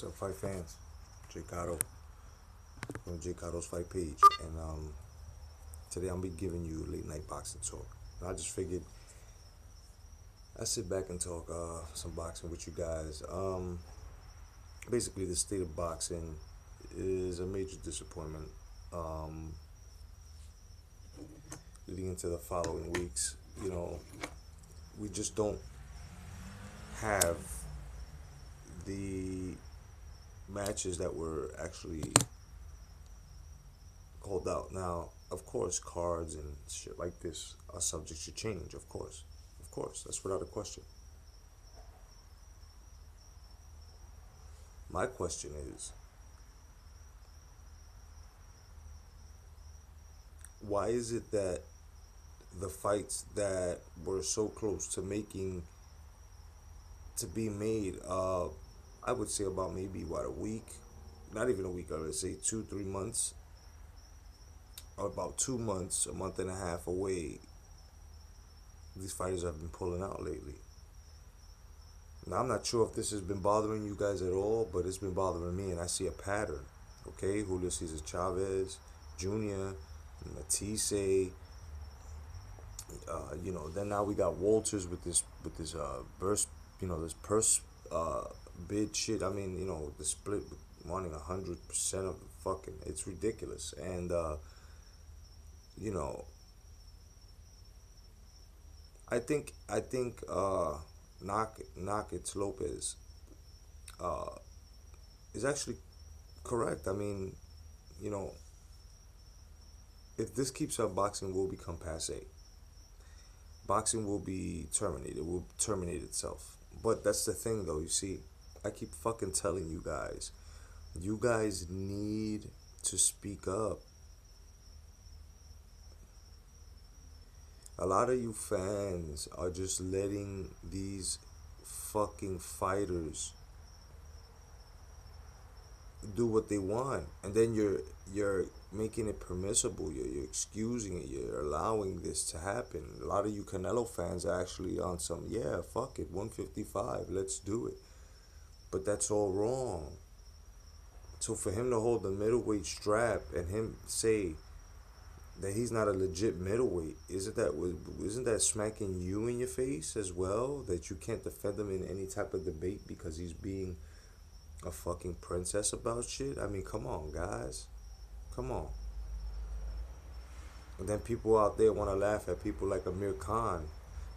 What's up, fight fans? J.Cotto from J.Cotto's Fight Page, and today I'm be giving you late night boxing talk. And I just figured I sit back and talk some boxing with you guys. Basically, the state of boxing is a major disappointment. Um, Leading into the following weeks, we just don't have the matches that were actually called out. Now, of course, cards and shit like this are subject to change. Of course, that's without a question. My question is, why is it that the fights that were so close to making to be made, I would say about maybe what, a week, not even a week, I would say 2 3 months, or about 2 months, a month and a half away, these fighters have been pulling out lately. Now, I'm not sure if this has been bothering you guys at all, but it's been bothering me, and I see a pattern. Okay, Julio Cesar Chavez Jr., Matisse, then now we got Walters with this burst, this purse bid shit. I mean, the split wanting 100% of the fucking, it's ridiculous. And you know, I think knock it's Lopez uh is actually correct. I mean, you know, if this keeps up, boxing will become passe. Boxing will be terminated. It will terminate itself. But that's the thing, though. You see, I keep fucking telling you guys. You guys need to speak up. A lot of you fans are just letting these fucking fighters do what they want, and then you're making it permissible. You're excusing it. You're allowing this to happen. A lot of you Canelo fans are actually on some, yeah, fuck it, 155, let's do it. But that's all wrong. So for him to hold the middleweight strap and him say that he's not a legit middleweight, isn't that smacking you in your face as well? That you can't defend him in any type of debate because he's being a fucking princess about shit? I mean, come on, guys. Come on. And then people out there want to laugh at people like Amir Khan.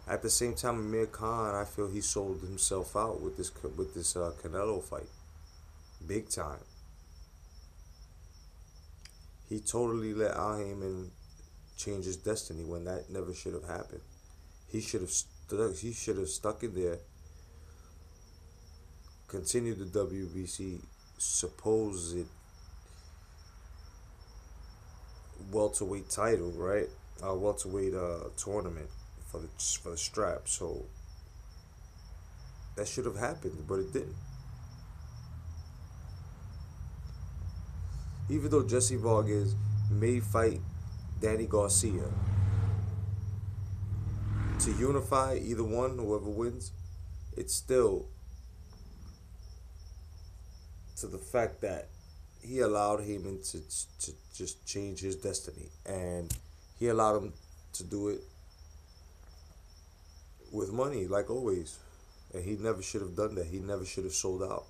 At the same time, Amir Khan, I feel he sold himself out with this Canelo fight, big time. He totally let Al Heyman change his destiny when that never should have happened. He should have stuck. He should have stuck in there, continued the WBC supposed welterweight title, right? Welterweight tournament for the strap. So that should have happened, but it didn't. Even though Jesse Vargas may fight Danny Garcia to unify either one, whoever wins, it's still to the fact that he allowed Heyman to just change his destiny, and he allowed him to do it with money, like always. And he never should have done that. He never should have sold out.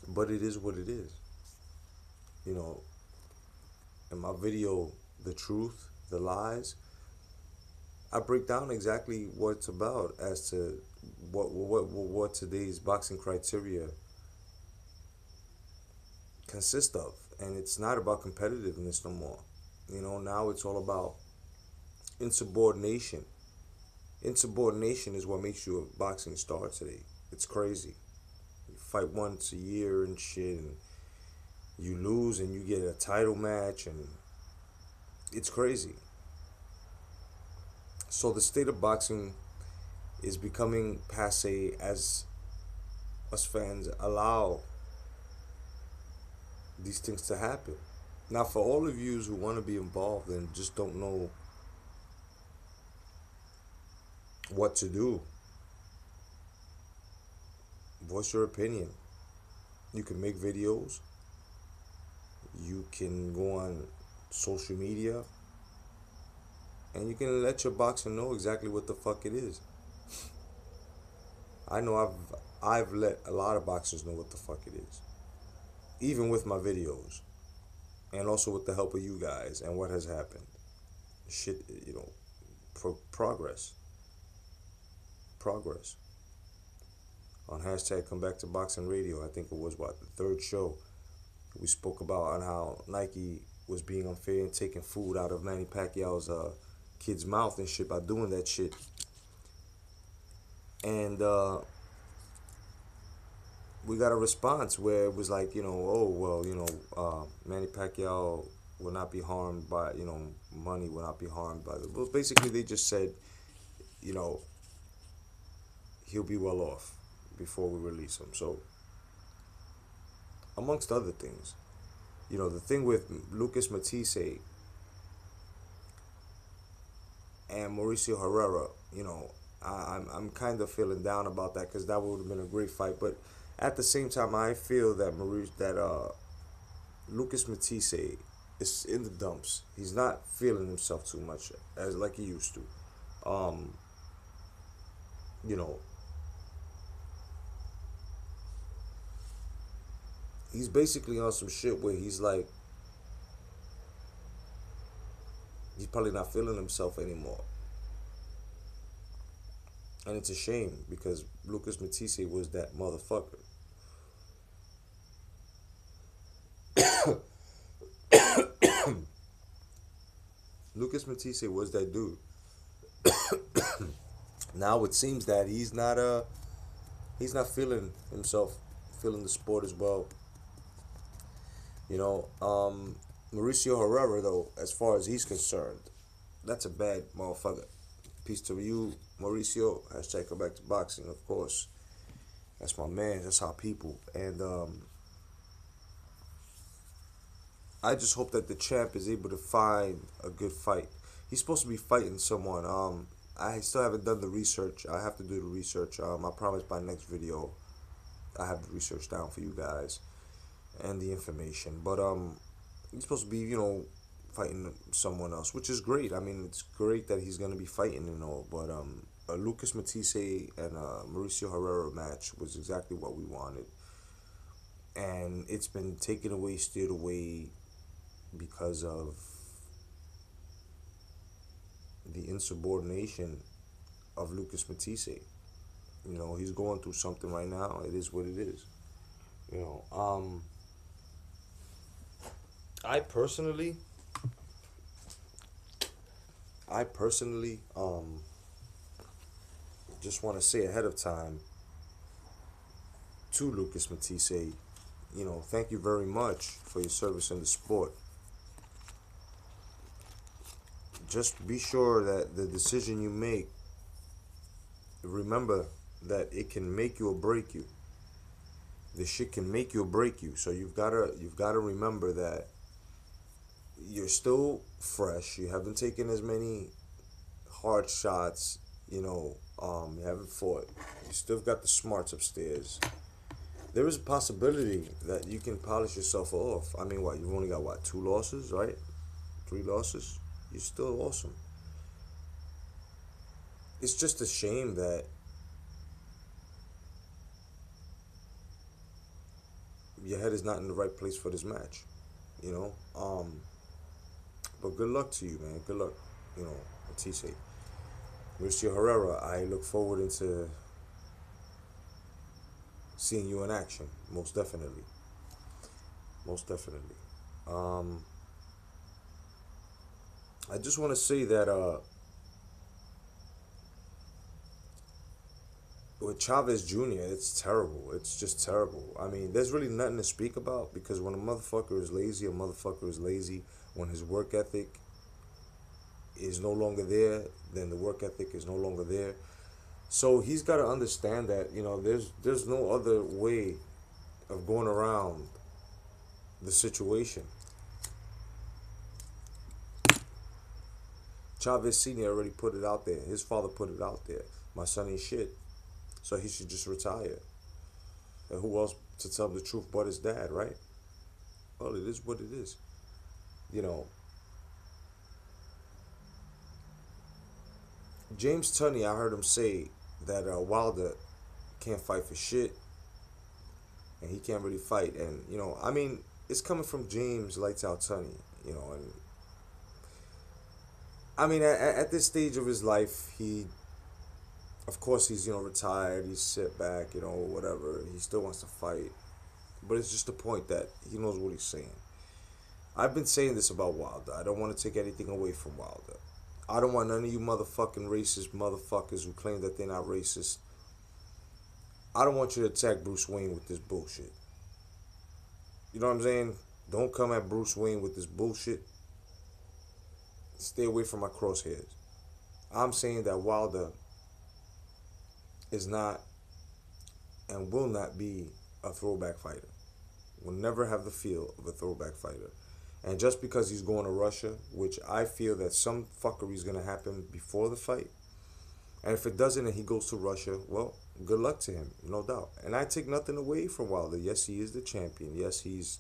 But it is what it is. You know, in my video, The Truth, The Lies, I break down exactly what it's about as to what today's boxing criteria consist of. And it's not about competitiveness no more. Now it's all about insubordination. Insubordination is what makes you a boxing star today. It's crazy. You fight once a year and shit, and you lose and you get a title match, and it's crazy. So the state of boxing is becoming passe as us fans allow these things to happen. Now, for all of you who want to be involved and just don't know what to do, voice your opinion. You can make videos. You can go on social media, and you can let your boxer know exactly what the fuck it is. I know I've let a lot of boxers know what the fuck it is, even with my videos, and also with the help of you guys and what has happened. Shit, progress, progress. On hashtag Come Back to Boxing Radio, I think it was what, the third show. We spoke about on how Nike was being unfair and taking food out of Manny Pacquiao's kid's mouth and shit by doing that shit. And we got a response where it was like, oh well, Manny Pacquiao will not be harmed by, money will not be harmed by the. Well, basically they just said, you know, he'll be well off before we release him. So, amongst other things, the thing with Lucas Matisse and Mauricio Herrera, I'm kind of feeling down about that because that would have been a great fight. But at the same time, I feel that Lucas Matisse is in the dumps. He's not feeling himself too much as like he used to. You know, he's basically on some shit where he's like, he's probably not feeling himself anymore. And it's a shame because Lucas Matisse was that motherfucker. Lucas Matisse was that dude. Now it seems that he's not feeling himself, feeling the sport as well. Mauricio Herrera though, as far as he's concerned, that's a bad motherfucker. Peace to you, Mauricio. Hashtag Come Back to Boxing, of course. That's my man. That's our people. And I just hope that the champ is able to find a good fight. He's supposed to be fighting someone. I still haven't done the research. I have to do the research. I promise by next video I have the research down for you guys and the information. But he's supposed to be, fighting someone else, which is great. I mean, it's great that he's gonna be fighting and all. But a Lucas Matisse and Mauricio Herrera match was exactly what we wanted, and it's been taken away, steered away, because of the insubordination of Lucas Matisse. He's going through something right now. It is what it is. I personally just want to say ahead of time to Lucas Matisse, thank you very much for your service in the sport. Just be sure that the decision you make, remember that it can make you or break you. This shit can make you or break you. So you've gotta remember that you're still fresh. You haven't taken as many hard shots. You haven't fought. You still got the smarts upstairs. There is a possibility that you can polish yourself off. I mean, what, you've only got 2 losses, right? 3 losses. You're still awesome. It's just a shame that your head is not in the right place for this match. But good luck to you, man. Good luck, Matisse. Mauricio Herrera, I look forward into seeing you in action. Most definitely. Most definitely. I just want to say that with Chavez Jr., it's terrible. It's just terrible. I mean, there's really nothing to speak about because when a motherfucker is lazy, a motherfucker is lazy. When his work ethic is no longer there, then the work ethic is no longer there. So he's got to understand that, there's no other way of going around the situation. Chavez Sr. already put it out there. His father put it out there. My son ain't shit. So he should just retire. And who else to tell him the truth but his dad, right? Well, it is what it is. You know, James Tunney, I heard him say that Wilder can't fight for shit, and he can't really fight. And I mean, it's coming from James Lights Out Tunney. And I mean, at this stage of his life, of course, he's retired. He's sit back, whatever. He still wants to fight, but it's just the point that he knows what he's saying. I've been saying this about Wilder. I don't want to take anything away from Wilder. I don't want none of you motherfucking racist motherfuckers who claim that they're not racist. I don't want you to attack Bruce Wayne with this bullshit. You know what I'm saying? Don't come at Bruce Wayne with this bullshit. Stay away from my crosshairs. I'm saying that Wilder is not and will not be a throwback fighter. Will never have the feel of a throwback fighter. And just because he's going to Russia, which I feel that some fuckery is going to happen before the fight, and if it doesn't and he goes to Russia, well, good luck to him, no doubt. And I take nothing away from Wilder. Yes, he is the champion. Yes, he's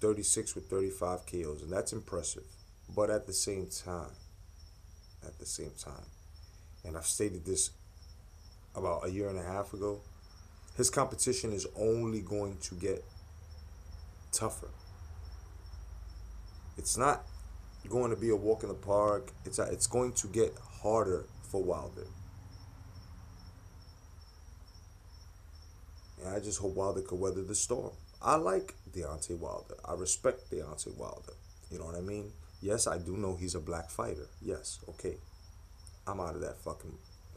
36 with 35 KOs, and that's impressive. But at the same time, and I've stated this about a year and a half ago, his competition is only going to get tougher. It's not going to be a walk in the park. It's going to get harder for Wilder. And I just hope Wilder could weather the storm. I like Deontay Wilder. I respect Deontay Wilder. You know what I mean? Yes, I do know he's a black fighter. Yes, okay. I'm out of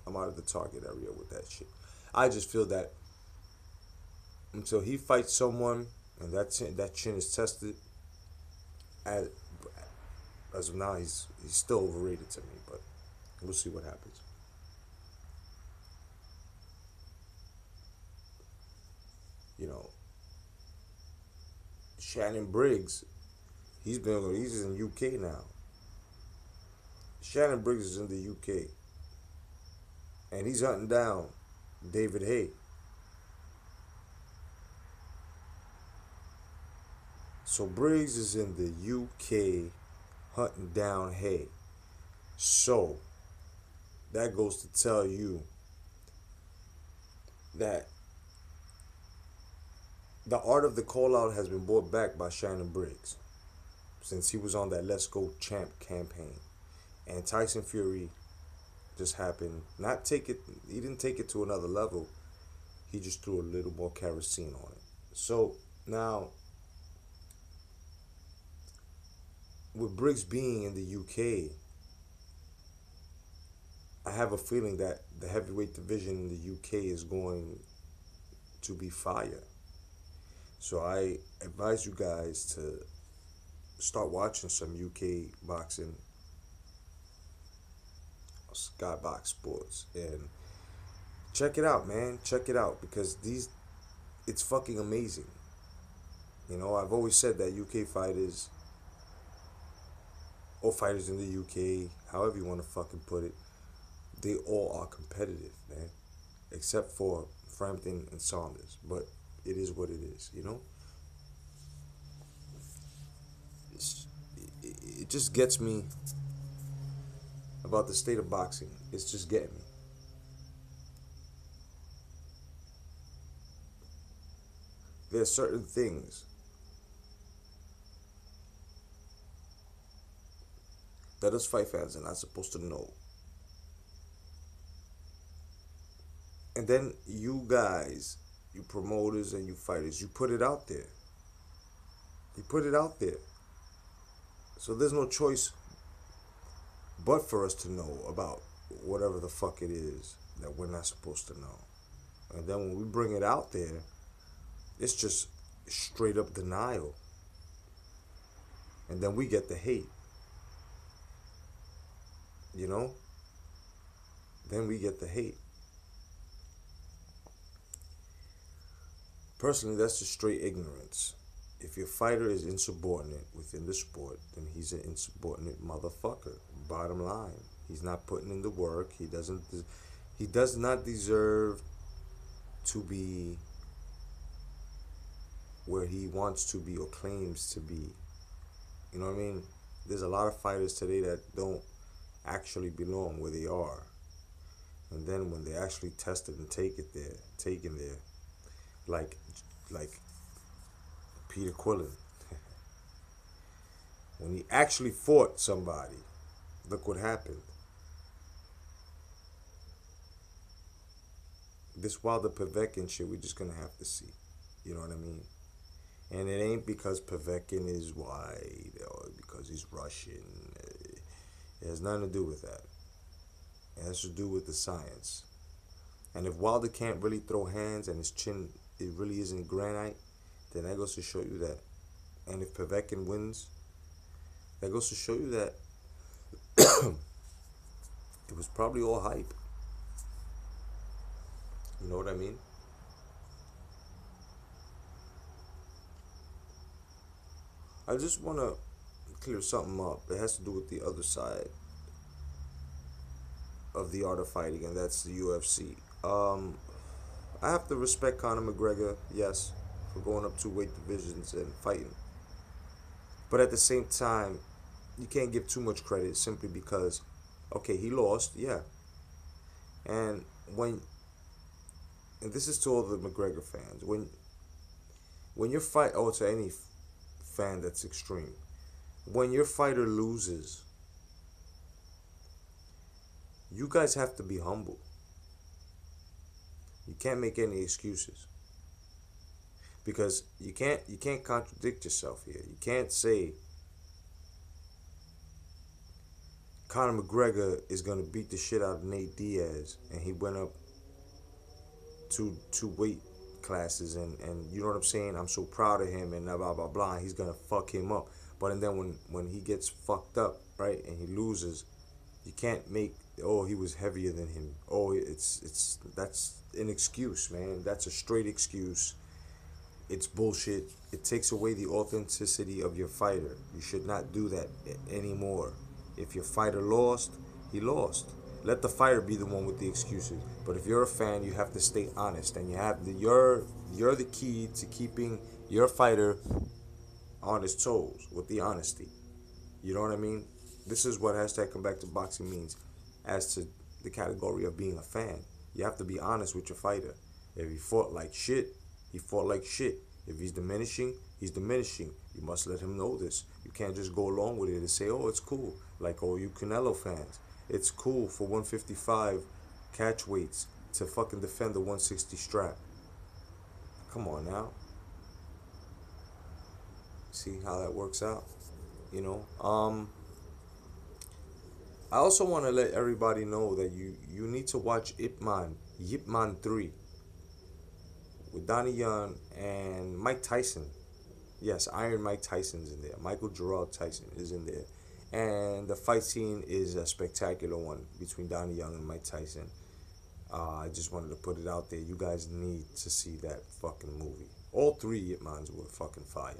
I'm out of the target area with that shit. I just feel that until he fights someone and that chin is tested, as, as of now, he's still overrated to me, but we'll see what happens. You know, Shannon Briggs, he's in UK now. Shannon Briggs is in the UK, and he's hunting down David Haye. So Briggs is in the UK hunting down Haye. So that goes to tell you that the art of the call out has been brought back by Shannon Briggs since he was on that Let's Go Champ campaign. And Tyson Fury just happened not take it he didn't take it to another level. He just threw a little more kerosene on it. So now with Briggs being in the UK, I have a feeling that the heavyweight division in the UK is going to be fire. So I advise you guys to start watching some UK boxing, Skybox Sports, and check it out, man. Check it out because it's fucking amazing. I've always said that UK fighters, or fighters in the UK, however you want to fucking put it, they all are competitive, man. Except for Frampton and Saunders. But it is what it is. It just gets me about the state of boxing. It's just getting me. There are certain things that us fight fans are not supposed to know. And then you guys, you promoters and you fighters, you put it out there. You put it out there. So there's no choice but for us to know about whatever the fuck it is that we're not supposed to know. And then when we bring it out there, it's just straight up denial. And then we get the hate. Then we get the hate. Personally, that's just straight ignorance. If your fighter is insubordinate within the sport, then he's an insubordinate motherfucker. Bottom line, he's not putting in the work. He does not deserve to be where he wants to be or claims to be. You know what I mean? There's a lot of fighters today that don't actually belong where they are. And then when they actually test it and taken there, like like Peter Quillen, when he actually fought somebody, look what happened. This Wilder Povetkin shit, we're just gonna have to see. You know what I mean? And it ain't because Povetkin is white or because he's Russian. It has nothing to do with that. It has to do with the science. And if Wilder can't really throw hands and his chin, it really isn't granite, then that goes to show you that. And if Povetkin wins, that goes to show you that it was probably all hype. You know what I mean? I just want to clear something up. It has to do with the other side of the art of fighting, and that's the UFC. I have to respect Conor McGregor, yes, for going up two weight divisions and fighting. But at the same time, you can't give too much credit simply because, okay, he lost, yeah. And when, and this is to all the McGregor fans, when your fight, or to any fan that's extreme, when your fighter loses, you guys have to be humble. You can't make any excuses because you can't contradict yourself here. You can't say Conor McGregor is gonna beat the shit out of Nate Diaz and he went up two weight classes and you know what I'm saying. I'm so proud of him and blah blah blah blah. He's gonna fuck him up. But and then when he gets fucked up, right, and he loses, you can't make, oh, he was heavier than him. Oh, it's that's an excuse, man. That's a straight excuse. It's bullshit. It takes away the authenticity of your fighter. You should not do that anymore. If your fighter lost, he lost. Let the fighter be the one with the excuses. But if you're a fan, you have to stay honest, and you're the key to keeping your fighter on his toes with the honesty. You know what I mean? This is what hashtag come back to boxing means as to the category of being a fan. You have to be honest with your fighter. If he fought like shit, he fought like shit. If he's diminishing, he's diminishing. You must let him know this. You can't just go along with it and say, oh, it's cool. Like all you Canelo fans. It's cool for 155 catch weights to fucking defend the 160 strap. Come on now. See how that works out? You know? I also want to let everybody know that you need to watch Yip Man 3 with Donnie Young and Mike Tyson. Yes, Iron Mike Tyson's in there. Michael Gerard Tyson is in there. And the fight scene is a spectacular one between Donnie Young and Mike Tyson. I just wanted to put it out there. You guys need to see that fucking movie. All three Yip Mans were fucking fire.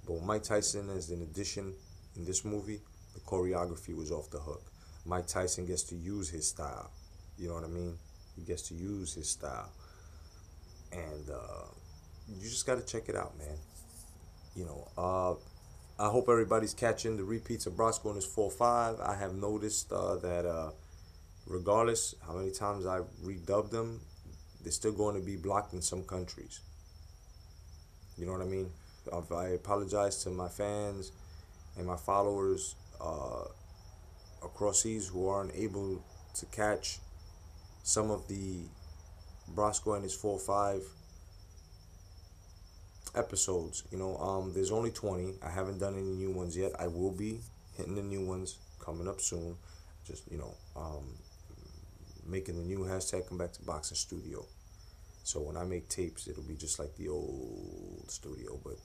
But when Mike Tyson is an addition in this movie, the choreography was off the hook. Mike Tyson gets to use his style. You know what I mean? He gets to use his style. And you just got to check it out, man. You know, I hope everybody's catching the repeats of Brosco in his 4-5. I have noticed that regardless how many times I redubbed them, they're still going to be blocked in some countries. You know what I mean? I apologize to my fans and my followers across seas who aren't able to catch some of the Brosco and his 4-5 episodes. You know, there's only 20. I haven't done any new ones yet. I will be hitting the new ones coming up soon. Just, you know, making the new hashtag come back to boxing studio. So when I make tapes, it'll be just like the old studio, but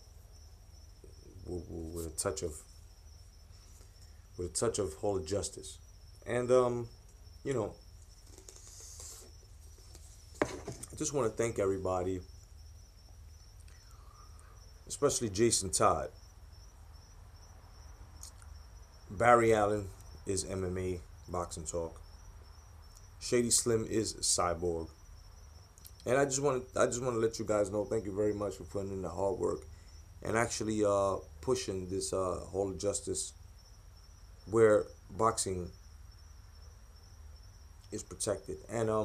with a touch of Hall of Justice. And you know, I just want to thank everybody, especially Jason Todd. Barry Allen is MMA Boxing Talk. Shady Slim is Cyborg. And I just want to let you guys know. Thank you very much for putting in the hard work and actually pushing this whole justice where boxing is protected. And I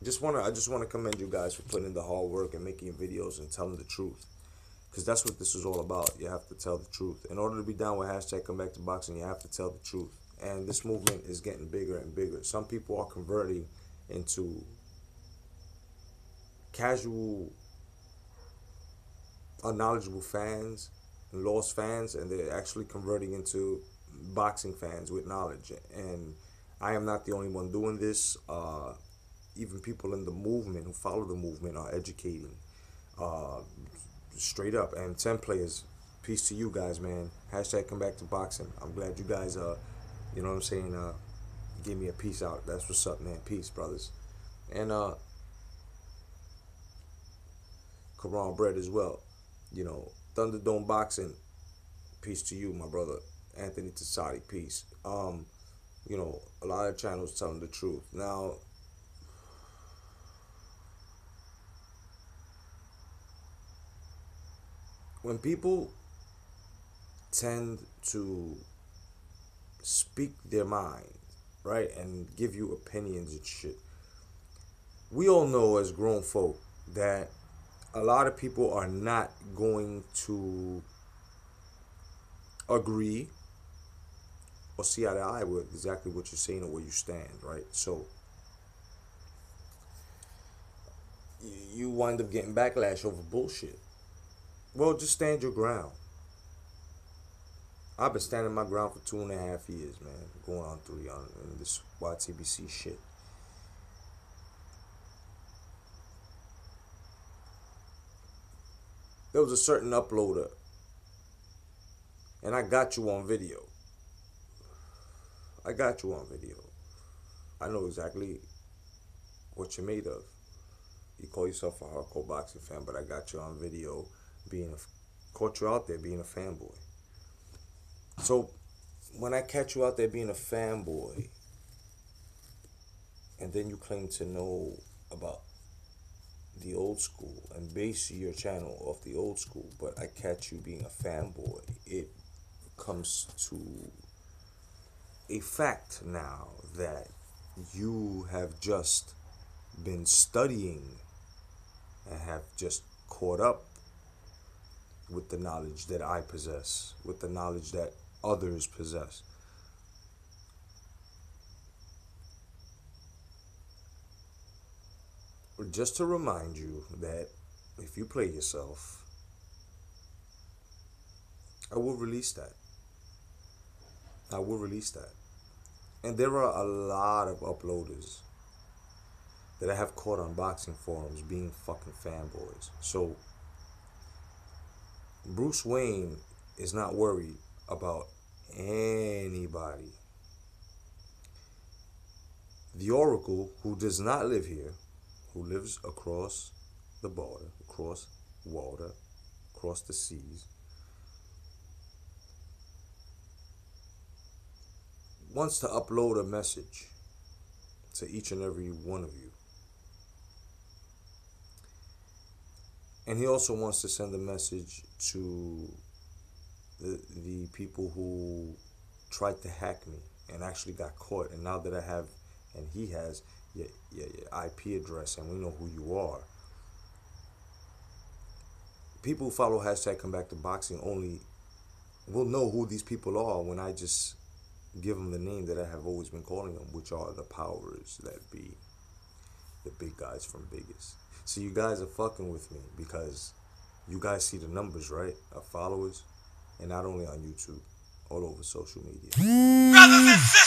just wanna commend you guys for putting in the hard work and making videos and telling the truth. Because that's what this is all about. You have to tell the truth. In order to be down with hashtag come back to boxing, you have to tell the truth. And this movement is getting bigger and bigger. Some people are converting into casual, unknowledgeable fans and lost fans, and they're actually converting into boxing fans with knowledge. And I am not the only one doing this. Even people in the movement who follow the movement are educating. Uh, Straight up. And 10 players, peace to you guys, man. Hashtag come back to boxing. I'm glad you guys, you know what I'm saying, give me a peace out. That's what's up, man. Peace, brothers. And Karan Bread as well. You know, Thunderdome Boxing, peace to you, my brother. Anthony Tassadi, peace. You know, a lot of channels telling the truth. Now, when people tend to speak their mind, right, and give you opinions and shit, we all know as grown folk that a lot of people are not going to agree or see eye to eye with exactly what you're saying or where you stand, right? So you wind up getting backlash over bullshit. Well, just stand your ground. I've been standing my ground for 2.5 years, man. Going on 3 on this YTBC shit. There was a certain uploader, and I got you on video. I got you on video. I know exactly what you're made of. You call yourself a hardcore boxing fan, but I got you on video caught you out there being a fanboy. So when I catch you out there being a fanboy, and then you claim to know about the old school and base your channel off the old school, but I catch you being a fanboy, it comes to a fact now that you have just been studying and have just caught up with the knowledge that I possess, with the knowledge that others possess. Just to remind you that if you play yourself, I will release that. I will release that. And there are a lot of uploaders that I have caught on boxing forums being fucking fanboys. So Bruce Wayne is not worried about anybody. The Oracle, who does not live here, who lives across the border, across water, across the seas, wants to upload a message to each and every one of you. And he also wants to send a message to the people who tried to hack me and actually got caught. And now that I have, and he has, your IP address and we know who you are. People who follow hashtag come back to boxing only will know who these people are when I just give them the name that I have always been calling them, which are the powers that be, the big guys from Biggest. So you guys are fucking with me because you guys see the numbers, right, of followers, and not only on YouTube, all over social media. Brothers and sisters!